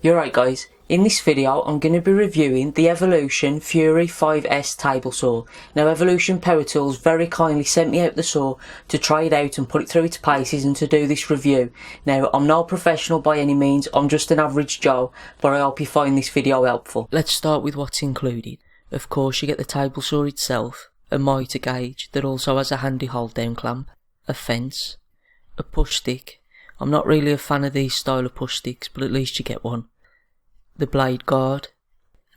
You're right guys, in this video I'm going to be reviewing the Evolution Fury5-S table saw. Now Evolution Power Tools very kindly sent me out the saw to try it out and put it through its paces and to do this review. Now I'm no professional by any means, I'm just an average Joe, but I hope you find this video helpful. Let's start with what's included. Of course you get the table saw itself, a mitre gauge that also has a handy hold down clamp, a fence, a push stick. I'm not really a fan of these style of push sticks, but at least you get one. The blade guard,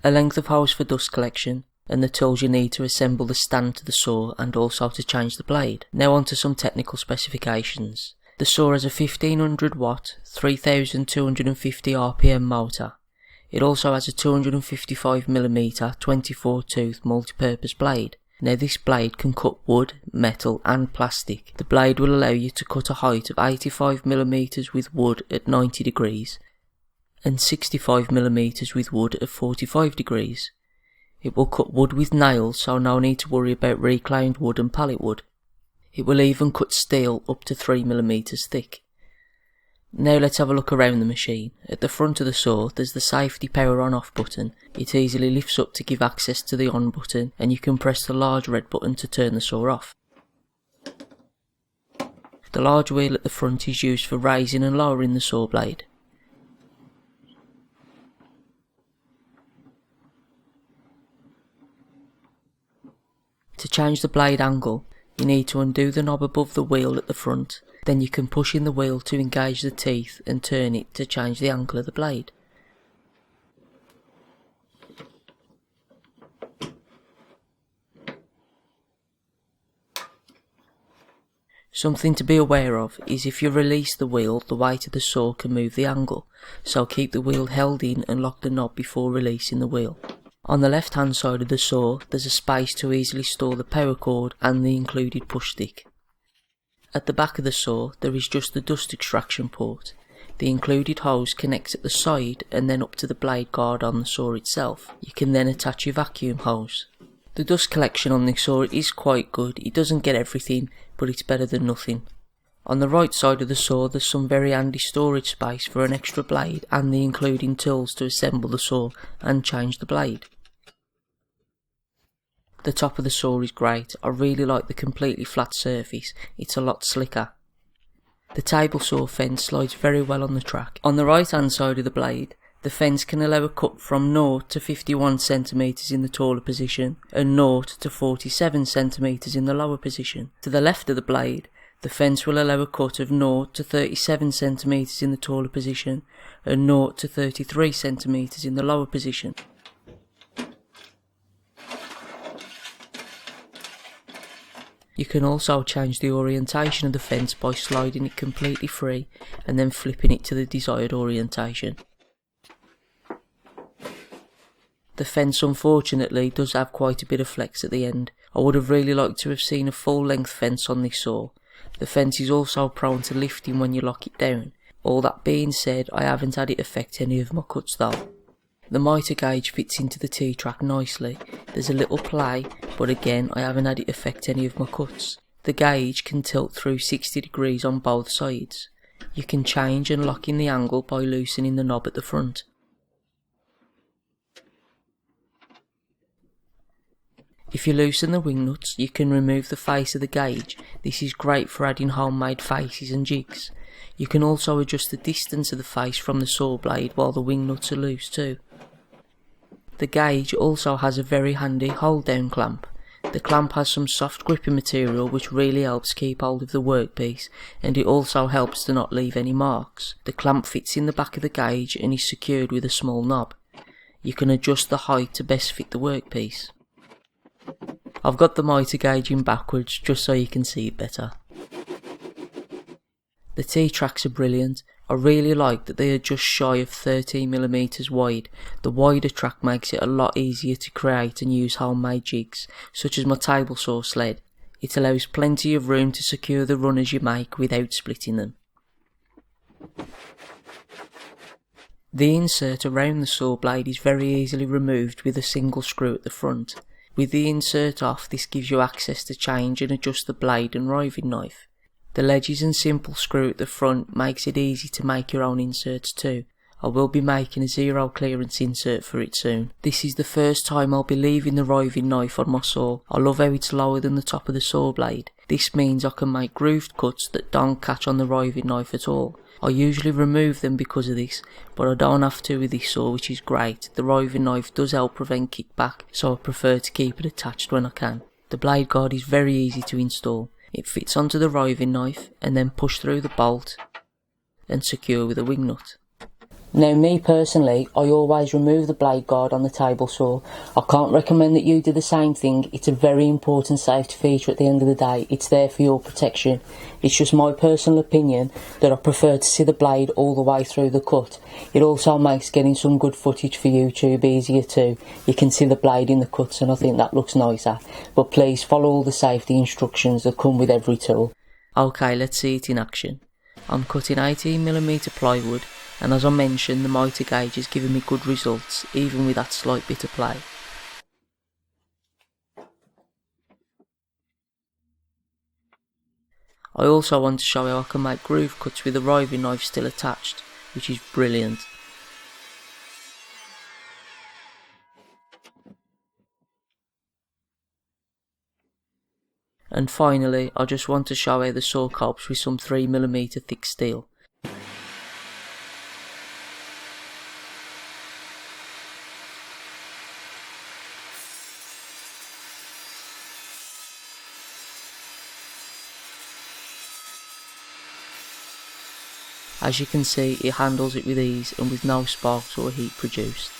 a length of hose for dust collection, and the tools you need to assemble the stand to the saw and also to change the blade. Now on to some technical specifications. The saw has a 1500 watt, 3250 RPM motor. It also has a 255mm 24 tooth multi-purpose blade. Now this blade can cut wood, metal and plastic. The blade will allow you to cut a height of 85mm with wood at 90 degrees and 65mm with wood at 45 degrees. It will cut wood with nails, so no need to worry about reclaimed wood and pallet wood. It will even cut steel up to 3mm thick. Now let's have a look around the machine. At the front of the saw there's the safety power on off button. It easily lifts up to give access to the on button, and you can press the large red button to turn the saw off. The large wheel at the front is used for raising and lowering the saw blade. To change the blade angle, you need to undo the knob above the wheel at the front. Then you can push in the wheel to engage the teeth and turn it to change the angle of the blade. Something to be aware of is if you release the wheel, the weight of the saw can move the angle, so keep the wheel held in and lock the knob before releasing the wheel. On the left hand side of the saw there's a space to easily store the power cord and the included push stick. At the back of the saw there is just the dust extraction port. The included hose connects at the side and then up to the blade guard on the saw itself. You can then attach your vacuum hose. The dust collection on this saw is quite good. It doesn't get everything, but it's better than nothing. On the right side of the saw there's some very handy storage space for an extra blade and the including tools to assemble the saw and change the blade. The top of the saw is great. I really like the completely flat surface, it's a lot slicker. The table saw fence slides very well on the track. On the right hand side of the blade, the fence can allow a cut from 0 to 51cm in the taller position and 0 to 47cm in the lower position. To the left of the blade, the fence will allow a cut of 0 to 37cm in the taller position and 0 to 33cm in the lower position. You can also change the orientation of the fence by sliding it completely free and then flipping it to the desired orientation. The fence unfortunately does have quite a bit of flex at the end. I would have really liked to have seen a full length fence on this saw. The fence is also prone to lifting when you lock it down. All that being said, I haven't had it affect any of my cuts though. The mitre gauge fits into the T-track nicely. There's a little play, but again I haven't had it affect any of my cuts. The gauge can tilt through 60 degrees on both sides. You can change and lock in the angle by loosening the knob at the front. If you loosen the wing nuts, you can remove the face of the gauge. This is great for adding homemade faces and jigs. You can also adjust the distance of the face from the saw blade while the wing nuts are loose too. The gauge also has a very handy hold down clamp. The clamp has some soft gripping material which really helps keep hold of the workpiece, and it also helps to not leave any marks. The clamp fits in the back of the gauge and is secured with a small knob. You can adjust the height to best fit the workpiece. I've got the mitre gauge in backwards just so you can see it better. The T-tracks are brilliant. I really like that they are just shy of 13mm wide. The wider track makes it a lot easier to create and use homemade jigs, such as my table saw sled. It allows plenty of room to secure the runners you make without splitting them. The insert around the saw blade is very easily removed with a single screw at the front. With the insert off, this gives you access to change and adjust the blade and riving knife. The ledges and simple screw at the front makes it easy to make your own inserts too. I will be making a zero clearance insert for it soon. This is the first time I'll be leaving the roving knife on my saw. I love how it's lower than the top of the saw blade. This means I can make grooved cuts that don't catch on the roving knife at all. I usually remove them because of this, but I don't have to with this saw, which is great. The roving knife does help prevent kickback, so I prefer to keep it attached when I can. The blade guard is very easy to install. It fits onto the roving knife and then push through the bolt and secure with a wing nut. Now me personally, I always remove the blade guard on the table saw. I can't recommend that you do the same thing. It's a very important safety feature at the end of the day. It's there for your protection. It's just my personal opinion that I prefer to see the blade all the way through the cut. It also makes getting some good footage for YouTube easier too. You can see the blade in the cuts and I think that looks nicer. But please follow all the safety instructions that come with every tool. Okay, let's see it in action. I'm cutting 18mm plywood, and as I mentioned, the mitre gauge is giving me good results, even with that slight bit of play. I also want to show how I can make groove cuts with the roving knife still attached, which is brilliant. And finally, I just want to show how the saw copes with some 3mm thick steel. As you can see, it handles it with ease and with no sparks or heat produced.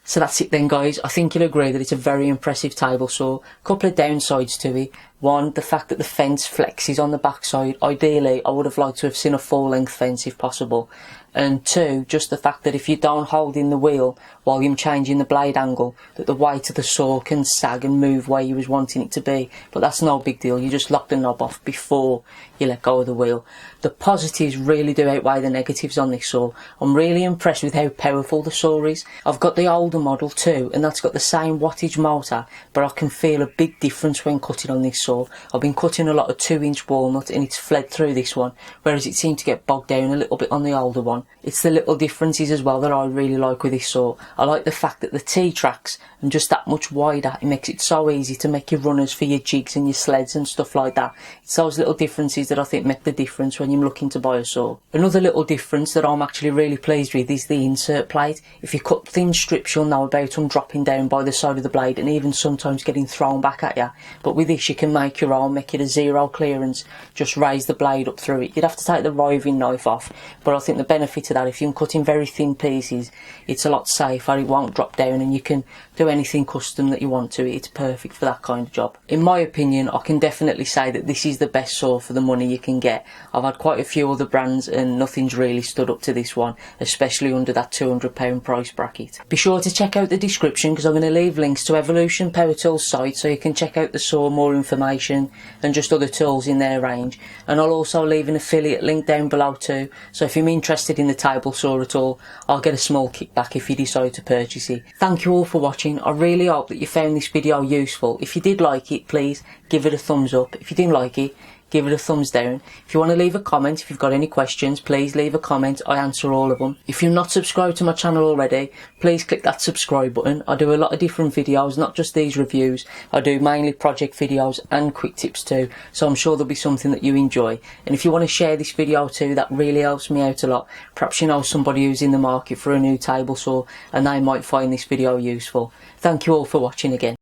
So that's it then guys, I think you'll agree that it's a very impressive table saw. Couple of downsides to it. One, the fact that the fence flexes on the backside. Ideally, I would have liked to have seen a full length fence if possible. And two, just the fact that if you don't hold in the wheel while you're changing the blade angle, that the weight of the saw can sag and move where you was wanting it to be. But that's no big deal, you just lock the knob off before you let go of the wheel. The positives really do outweigh the negatives on this saw. I'm really impressed with how powerful the saw is. I've got the older model too, and that's got the same wattage motor, but I can feel a big difference when cutting on this saw. I've been cutting a lot of 2-inch walnut and it's fled through this one, whereas it seemed to get bogged down a little bit on the older one. It's the little differences as well that I really like with this saw. I like the fact that the T-tracks are just that much wider. It makes it so easy to make your runners for your jigs and your sleds and stuff like that. It's those little differences that I think make the difference when you're looking to buy a saw. Another little difference that I'm actually really pleased with is the insert plate. If you cut thin strips, you'll know about them dropping down by the side of the blade and even sometimes getting thrown back at you. But with this you can make your own, make it a zero clearance, just raise the blade up through it. You'd have to take the roving knife off, but I think the benefit of that, if you're cutting very thin pieces, it's a lot safer, it won't drop down and you can do anything custom that you want to it. It's perfect for that kind of job. In my opinion, I can definitely say that this is the best saw for the money you can get. I've had quite a few other brands and nothing's really stood up to this one, especially under that £200 price bracket. Be sure to check out the description because I'm going to leave links to Evolution Power Tools site so you can check out the saw, more information and just other tools in their range. And I'll also leave an affiliate link down below too, so if you're interested in the table saw at all, I'll get a small kickback if you decide to purchase it. Thank you all for watching. I really hope that you found this video useful. If you did like it, please give it a thumbs up. If you didn't like it, give it a thumbs down. If you want to leave a comment, if you've got any questions, please leave a comment. I answer all of them. If you're not subscribed to my channel already, please click that subscribe button. I do a lot of different videos, not just these reviews. I do mainly project videos and quick tips too, so I'm sure there'll be something that you enjoy. And if you want to share this video too, that really helps me out a lot. Perhaps you know somebody who's in the market for a new table saw and they might find this video useful. Thank you all for watching again.